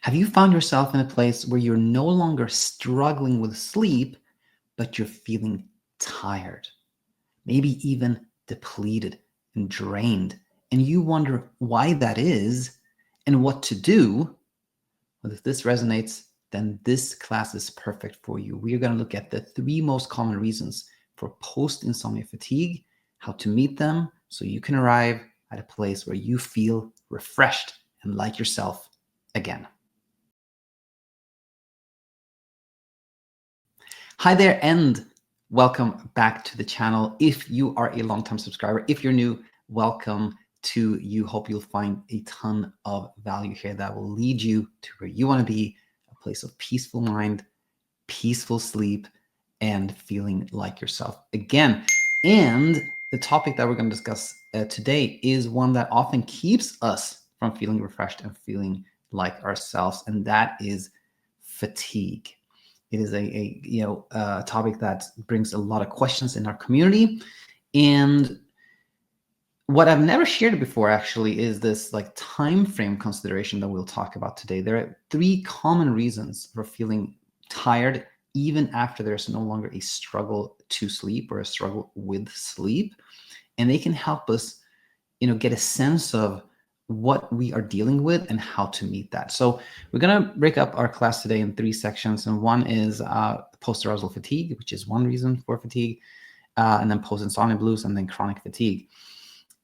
Have you found yourself in a place where you're no longer struggling with sleep, but you're feeling tired, maybe even depleted and drained, and you wonder why that is and what to do? Well, if this resonates, then this class is perfect for you. We are going to look at the 3 most common reasons for post-insomnia fatigue, how to meet them so you can arrive at a place where you feel refreshed and like yourself again. Hi there, and welcome back to the channel. If you are a long-time subscriber, if you're new, welcome to you. Hope you'll find a ton of value here that will lead you to where you want to be, a place of peaceful mind, peaceful sleep, and feeling like yourself again. And the topic that we're going to discuss today is one that often keeps us from feeling refreshed and feeling like ourselves, and that is fatigue. It is a topic that brings a lot of questions in our community. And what I've never shared before actually is this like time frame consideration that we'll talk about today. There are 3 common reasons for feeling tired even after there's no longer a struggle to sleep or a struggle with sleep. And they can help us, get a sense of what we are dealing with and how to meet that. So we're going to break up our class today in 3 sections. And one is post-arousal fatigue, which is one reason for fatigue, and then post-insomnia blues, and then chronic fatigue.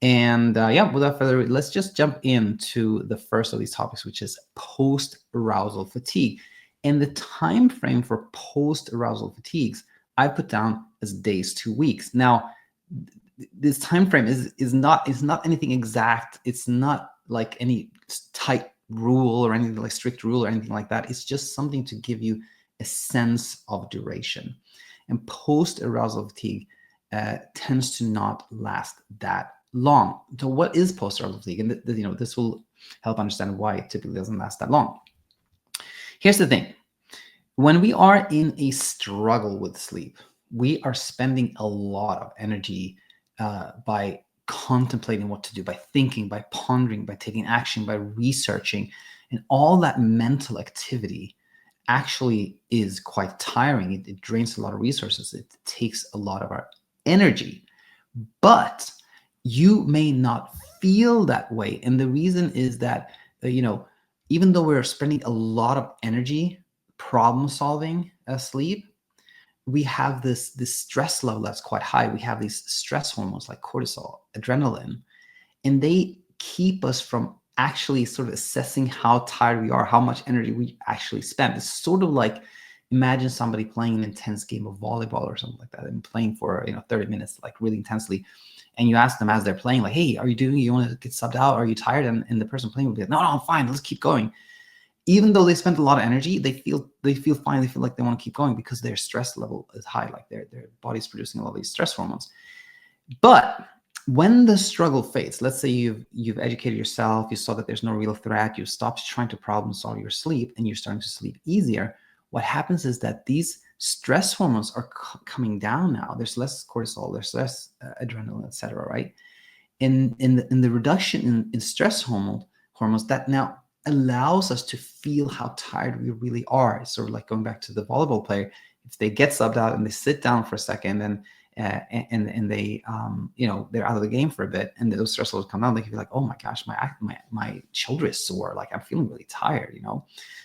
And without further ado, let's just jump into the first of these topics, which is post-arousal fatigue. And the time frame for post-arousal fatigues I put down as days to weeks. Now, this time frame is not anything exact. It's not like any tight rule or anything like strict rule or anything like that. It's just something to give you a sense of duration. And post-arousal fatigue tends to not last that long. So what is post-arousal fatigue? And this will help understand why it typically doesn't last that long. Here's the thing. When we are in a struggle with sleep, we are spending a lot of energy by contemplating what to do, by thinking, by pondering, by taking action, by researching. And all that mental activity actually is quite tiring. It drains a lot of resources. It takes a lot of our energy. But you may not feel that way. And the reason is that, even though we're spending a lot of energy problem solving sleep, we have this stress level that's quite high. We have these stress hormones like cortisol, adrenaline, and they keep us from actually sort of assessing how tired we are, how much energy we actually spend. It's sort of like, imagine somebody playing an intense game of volleyball or something like that, and playing for 30 minutes, like really intensely. And you ask them as they're playing, like, hey, you want to get subbed out? Are you tired? And the person playing will be like, no, I'm fine. Let's keep going. Even though they spent a lot of energy, they feel fine. They feel like they want to keep going because their stress level is high. Like their body's producing all these stress hormones. But when the struggle fades, let's say you've educated yourself, you saw that there's no real threat, you stopped trying to problem solve your sleep, and you're starting to sleep easier. What happens is that these stress hormones are coming down now. There's less cortisol, there's less adrenaline, etc. Right? In the reduction in stress hormones, that now allows us to feel how tired we really are. It's sort of like going back to the volleyball player. If they get subbed out and they sit down for a second and they they're out of the game for a bit, and those stress levels come down, they can be like, oh my gosh, my shoulder is sore, like I'm feeling really tired.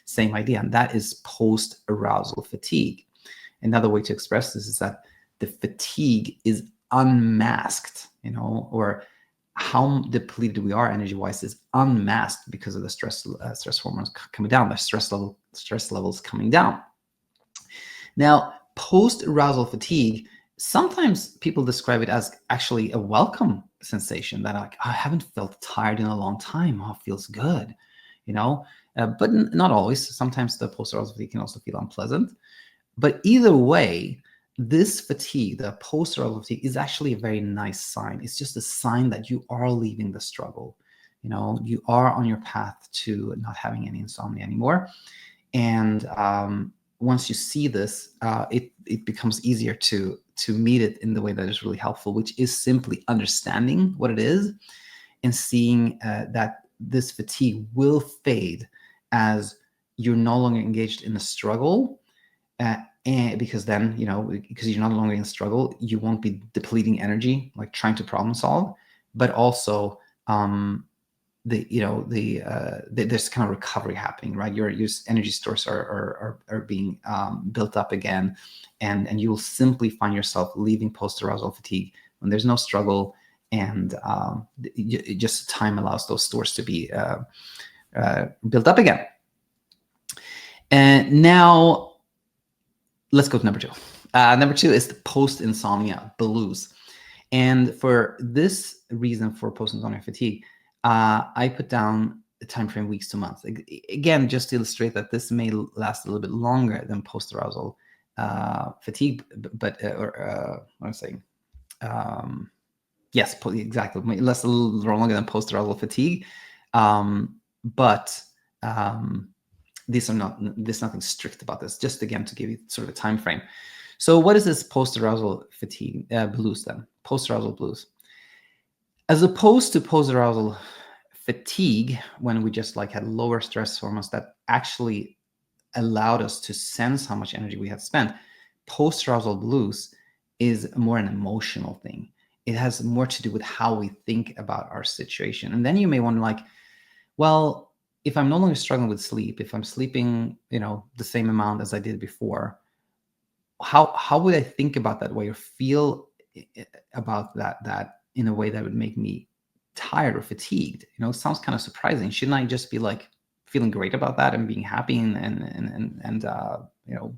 Same idea. And that is post-arousal fatigue. Another way to express this is that the fatigue is unmasked, or how depleted we are energy-wise is unmasked because of the stress hormones coming down, the stress levels coming down. Now, post-arousal fatigue, sometimes people describe it as actually a welcome sensation, that like, I haven't felt tired in a long time. Oh, it feels good, but not always. Sometimes the post-arousal fatigue can also feel unpleasant. But either way, this fatigue, the post-arousal fatigue, is actually a very nice sign. It's just a sign that you are leaving the struggle. You are on your path to not having any insomnia anymore. And once you see this, it becomes easier to meet it in the way that is really helpful, which is simply understanding what it is and seeing that this fatigue will fade as you're no longer engaged in a struggle, and because then, because you're no longer in struggle, you won't be depleting energy, like trying to problem solve, but also there's kind of recovery happening, right? Your energy stores are being built up again, and you will simply find yourself leaving post-arousal fatigue when there's no struggle, and just time allows those stores to be built up again. And now let's go to number two. Number two is the post-insomnia blues. And for this reason, for post-insomnia fatigue, I put down the time frame weeks to months. Again, just to illustrate that this may last a little bit longer than post-arousal fatigue, but what I'm saying, yes, exactly, it may last a little longer than post-arousal fatigue, but there's nothing strict about this. Just again to give you sort of a time frame. So what is this post-arousal fatigue blues then? Post-arousal blues. As opposed to post-arousal fatigue, when we just like had lower stress hormones that actually allowed us to sense how much energy we had spent, post-arousal blues is more an emotional thing. It has more to do with how we think about our situation. And then you may wonder, like, well, if I'm no longer struggling with sleep, if I'm sleeping, the same amount as I did before, how would I think about that way or feel about that in a way that would make me tired or fatigued? It sounds kind of surprising. Shouldn't I just be like feeling great about that and being happy and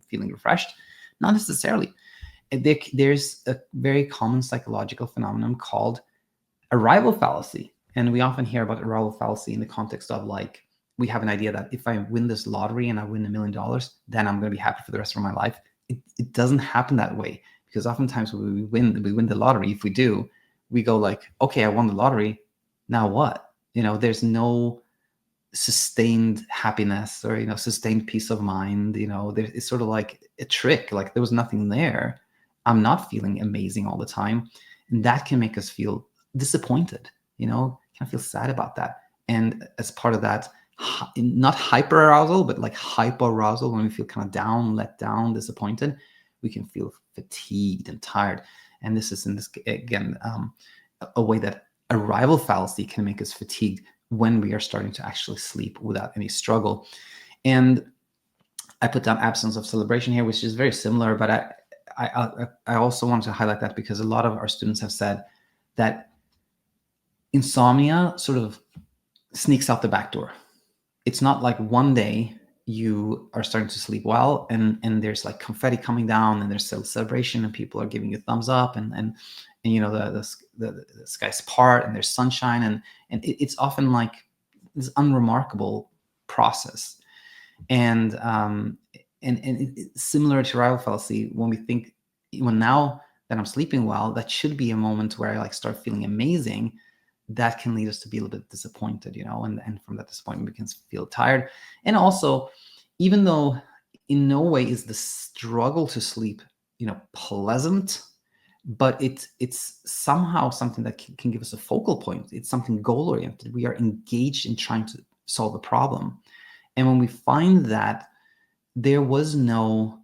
feeling refreshed? Not necessarily. There's a very common psychological phenomenon called arrival fallacy. And we often hear about arrival fallacy in the context of, like, we have an idea that if I win this lottery and I win $1 million, then I'm going to be happy for the rest of my life. It doesn't happen that way, because oftentimes when we win the lottery, if we do, we go like, okay, I won the lottery. Now what? There's no sustained happiness or, sustained peace of mind. It's sort of like a trick. Like there was nothing there. I'm not feeling amazing all the time. And that can make us feel disappointed, kind of feel sad about that. And as part of that, not hyperarousal, but like hypoarousal, when we feel kind of down, let down, disappointed, we can feel fatigued and tired. And this is, again, a way that arrival fallacy can make us fatigued when we are starting to actually sleep without any struggle. And I put down absence of celebration here, which is very similar, but I also want to highlight that because a lot of our students have said that insomnia sort of sneaks out the back door. It's not like one day you are starting to sleep well and there's like confetti coming down and there's celebration and people are giving you thumbs up and the skies part and there's sunshine and it's often like this unremarkable process. And it's similar to arrival fallacy, when we think, now that I'm sleeping well, that should be a moment where I like start feeling amazing. That can lead us to be a little bit disappointed, and from that disappointment, we can feel tired. And also, even though in no way is the struggle to sleep, pleasant, but it's somehow something that can give us a focal point. It's something goal-oriented. We are engaged in trying to solve a problem. And when we find that there was nothing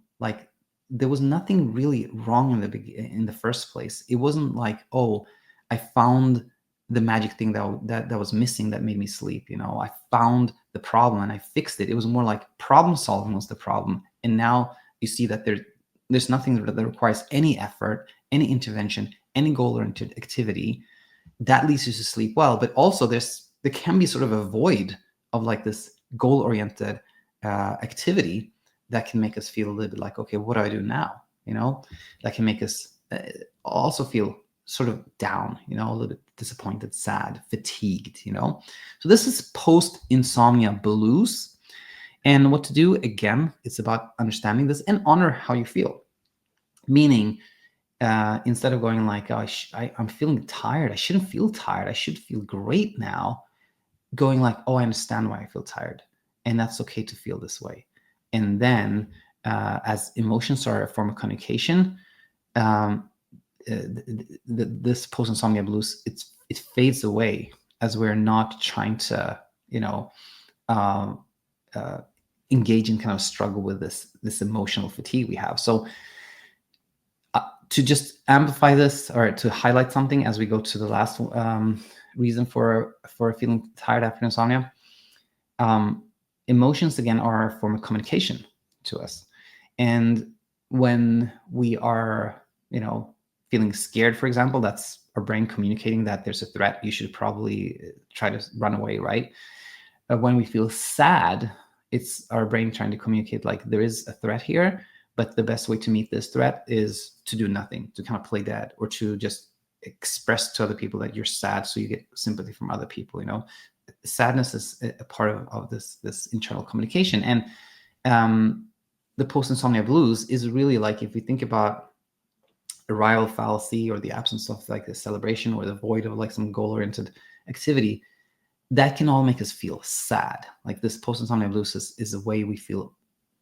really wrong in the first place. It wasn't like, oh, I found the magic thing that was missing that made me sleep. I found the problem and I fixed it. It was more like problem solving was the problem. And now you see that there's nothing that requires any effort, any intervention, any goal-oriented activity that leads you to sleep well. But also there can be sort of a void of like this goal-oriented activity that can make us feel a little bit like, okay, what do I do now? That can make us also feel sort of down, a little bit disappointed, sad, fatigued, So this is post-insomnia blues. And what to do, again, it's about understanding this and honor how you feel. Meaning, instead of going like, oh, I'm feeling tired, I shouldn't feel tired, I should feel great now, going like, oh, I understand why I feel tired. And that's okay to feel this way. And then as emotions are a form of communication, this post-insomnia blues, it fades away as we're not trying to, engage in kind of struggle with this emotional fatigue we have. So to just amplify this, or to highlight something as we go to the last reason for feeling tired after insomnia, emotions again are a form of communication to us. And when we are, feeling scared, for example, that's our brain communicating that there's a threat. You should probably try to run away, right? When we feel sad, it's our brain trying to communicate like there is a threat here, but the best way to meet this threat is to do nothing, to kind of play dead, or to just express to other people that you're sad so you get sympathy from other people. Sadness is a part of this internal communication. And the post-insomnia blues is really like, if we think about arousal fallacy, or the absence of like a celebration, or the void of like some goal-oriented activity, that can all make us feel sad. Like this post-insomnia blues is a way we feel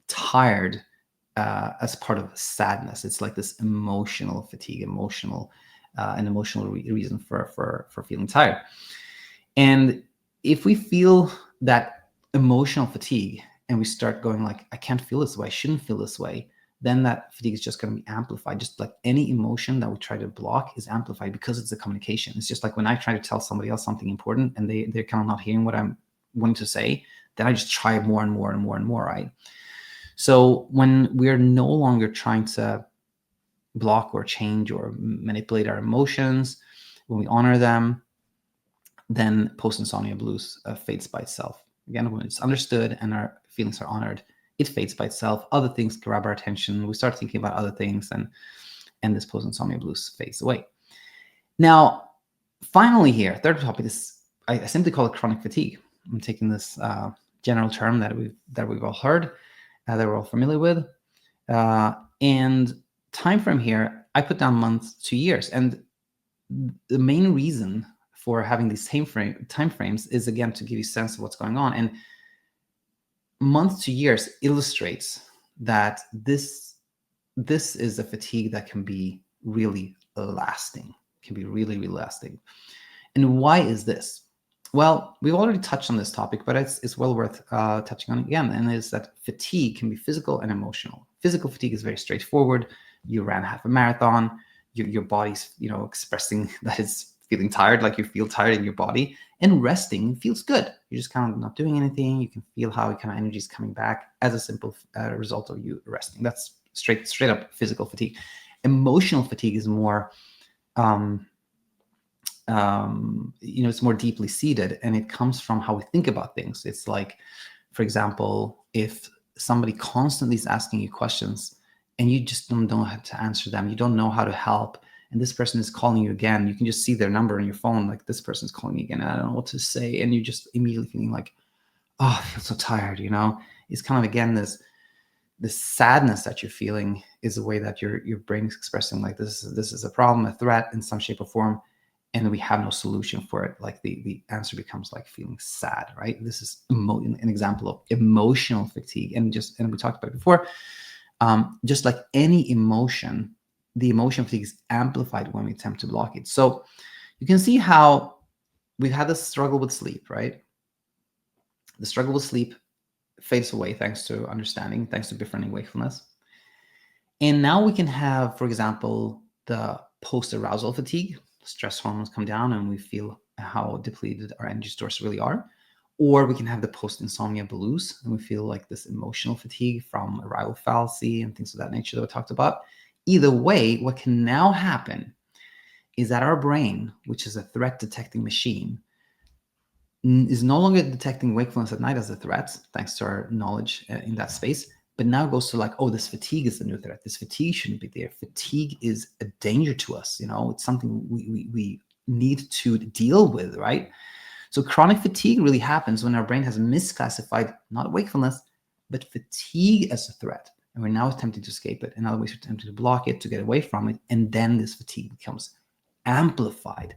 tired as part of sadness. It's like this emotional fatigue, an emotional reason for feeling tired. And if we feel that emotional fatigue and we start going like, I can't feel this way, I shouldn't feel this way, then that fatigue is just going to be amplified. Just like any emotion that we try to block is amplified because it's a communication. It's just like when I try to tell somebody else something important and they're kind of not hearing what I'm wanting to say, then I just try more and more and more and more, right? So when we're no longer trying to block or change or manipulate our emotions, when we honor them, then post-insomnia blues fades by itself. Again, when it's understood and our feelings are honored, it fades by itself. Other things grab our attention. We start thinking about other things, and this post-insomnia blues fades away. Now, finally here, third topic is, I simply call it chronic fatigue. I'm taking this general term that we've all heard, that we're all familiar with. And time frame here, I put down months to years. And the main reason for having these time frames is, again, to give you a sense of what's going on. And months to years illustrates that this is a fatigue that can be really lasting, really lasting. And why is this? Well, we've already touched on this topic, but it's well worth touching on again. And is that fatigue can be physical and emotional. Physical fatigue is very straightforward. You ran half a marathon. Your body's expressing that it's feeling tired, like you feel tired in your body, and resting feels good. You're just kind of not doing anything. You can feel how kind of energy is coming back as a simple result of you resting. That's straight up physical fatigue. Emotional fatigue is more, it's more deeply seated, and it comes from how we think about things. It's like, for example, if somebody constantly is asking you questions and you just don't know how to answer them, you don't know how to help, and this person is calling you again, you can just see their number on your phone, like, this person's calling me again, and I don't know what to say, and you just immediately feeling like, oh, I feel so tired, It's kind of, again, this sadness that you're feeling is a way that your brain is expressing, like, this is a problem, a threat in some shape or form, and we have no solution for it. Like the answer becomes like feeling sad, right? This is an example of emotional fatigue, and we talked about it before. Just like any emotion, the emotion fatigue is amplified when we attempt to block it. So you can see how we've had this struggle with sleep, right? The struggle with sleep fades away thanks to understanding, thanks to befriending wakefulness. And now we can have, for example, the post-arousal fatigue. Stress hormones come down and we feel how depleted our energy stores really are. Or we can have the post-insomnia blues, and we feel like this emotional fatigue from arousal fallacy and things of that nature that we talked about. Either way, what can now happen is that our brain, which is a threat detecting machine, is no longer detecting wakefulness at night as a threat, thanks to our knowledge in that space, but now goes to like, oh, this fatigue is the new threat. This fatigue shouldn't be there. Fatigue is a danger to us. It's something we need to deal with, right? So chronic fatigue really happens when our brain has misclassified not wakefulness, but fatigue as a threat. And we're now attempting to escape it. In other ways, we're attempting to block it, to get away from it. And then this fatigue becomes amplified.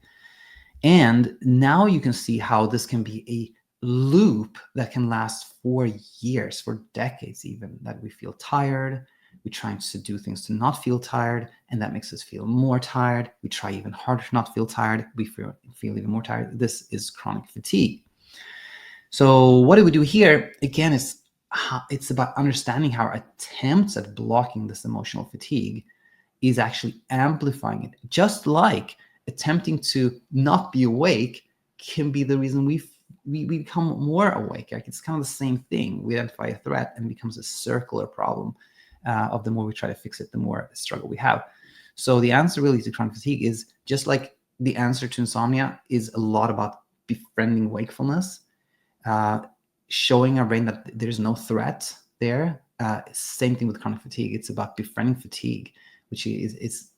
And now you can see how this can be a loop that can last for years, for decades even, that we feel tired. We try to do things to not feel tired, and that makes us feel more tired. We try even harder to not feel tired. We feel even more tired. This is chronic fatigue. So what do we do here? Again, is it's about understanding how our attempts at blocking this emotional fatigue is actually amplifying it. Just like attempting to not be awake can be the reason we become more awake. Like, it's kind of the same thing. We identify a threat and it becomes a circular problem of the more we try to fix it, the more struggle we have. So the answer really to chronic fatigue is just like the answer to insomnia is a lot about befriending wakefulness, showing our brain that there's no threat there. Same thing with chronic fatigue. It's about befriending fatigue, which is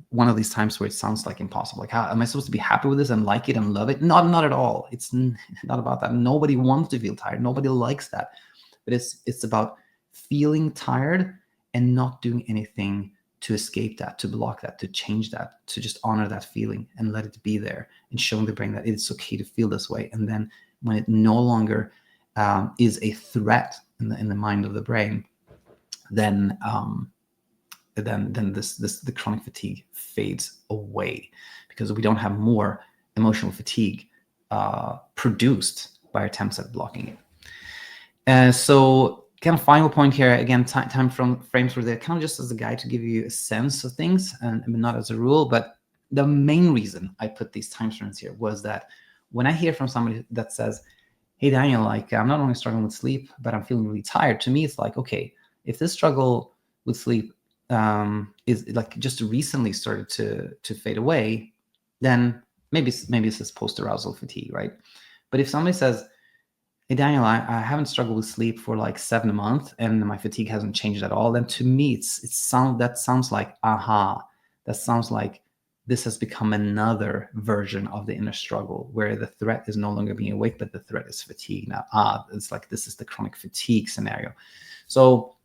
one of these times where it sounds like impossible. Like, how am I supposed to be happy with this and like it and love it? Not at all. It's not about that. Nobody wants to feel tired. Nobody likes that. But it's about feeling tired and not doing anything to escape that, to block that, to change that, to just honor that feeling and let it be there, and showing the brain that it's okay to feel this way. And then when it no longer is a threat in the mind of the brain, then the chronic fatigue fades away, because we don't have more emotional fatigue produced by attempts at blocking it. So kind of final point here, again, time frames were there kind of just as a guide to give you a sense of things, and not as a rule. But the main reason I put these time frames here was that when I hear from somebody that says, hey, Daniel, like, I'm not only struggling with sleep, but I'm feeling really tired. To me, it's like, okay, if this struggle with sleep is like just recently started to fade away, then maybe it's this post-arousal fatigue, right? But if somebody says, hey, Daniel, I haven't struggled with sleep for like 7 months and my fatigue hasn't changed at all, then to me, that sounds like, that sounds like this has become another version of the inner struggle, where the threat is no longer being awake, but the threat is fatigue now. It's like this is the chronic fatigue scenario. So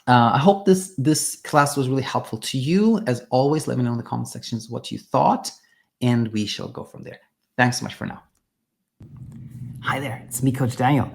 I hope this class was really helpful to you. As always, let me know in the comment sections what you thought, and we shall go from there. Thanks so much for now. Hi there, it's me, Coach Daniel,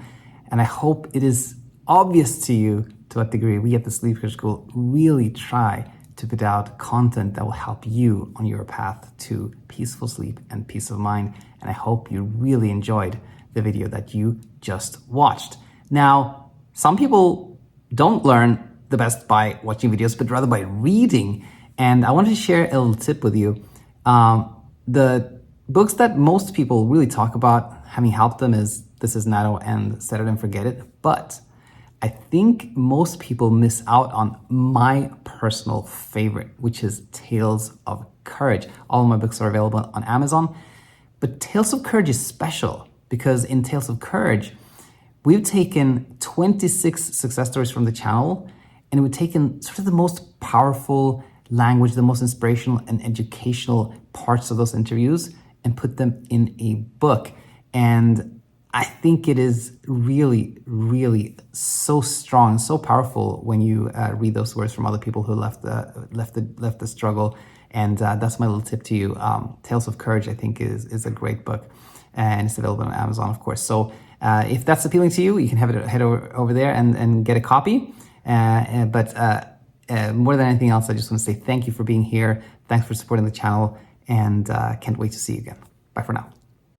and I hope it is obvious to you to what degree we at the Sleep Coach School really try to put out content that will help you on your path to peaceful sleep and peace of mind. And I hope you really enjoyed the video that you just watched. Now, some people don't learn the best by watching videos, but rather by reading. And I wanted to share a little tip with you. The books that most people really talk about having helped them is This Is Nato and Set It and Forget It. But I think most people miss out on my personal favorite, which is Tales of Courage. All of my books are available on Amazon, but Tales of Courage is special because in Tales of Courage, we've taken 26 success stories from the channel, and we've taken sort of the most powerful language, the most inspirational and educational parts of those interviews, and put them in a book. And I think it is really, really so strong, so powerful when you read those words from other people who left the struggle. And that's my little tip to you. Tales of Courage, I think, is a great book, and it's available on Amazon, of course. So if that's appealing to you, you can head over there and get a copy. But more than anything else, I just want to say thank you for being here. Thanks for supporting the channel, and can't wait to see you again. Bye for now.